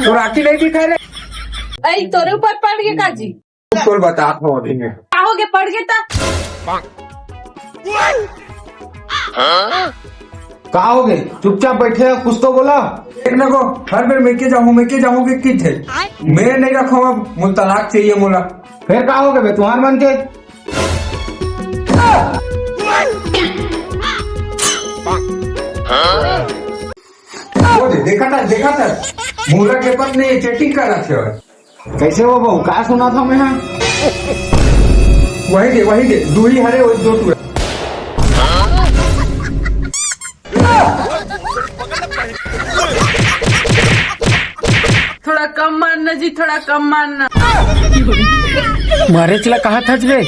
तो राखी नहीं दिखाई रे। ऐ तोरे ऊपर पड़ गए काजी तो बता हो देंगे आओगे पड़ गए ता कहा हो गए? चुपचाप बैठे हो, कुछ तो बोला। एक न को हर बार मैं के जाऊंगे कि थे मैं नहीं रखूंगा मुझे तलाक चाहिए मोला। फिर कहा हो गए तुम्हार मन के? वो देखा था मोला के पर ने चेटिंग कर रहा थे। कैसे हो बहू? क्या सुना था मैं? वही दे दूरी हरे वो दो टूरा। थोड़ा कम मारना जी, थोड़ा कम मारना। मारे चला कहा था रे?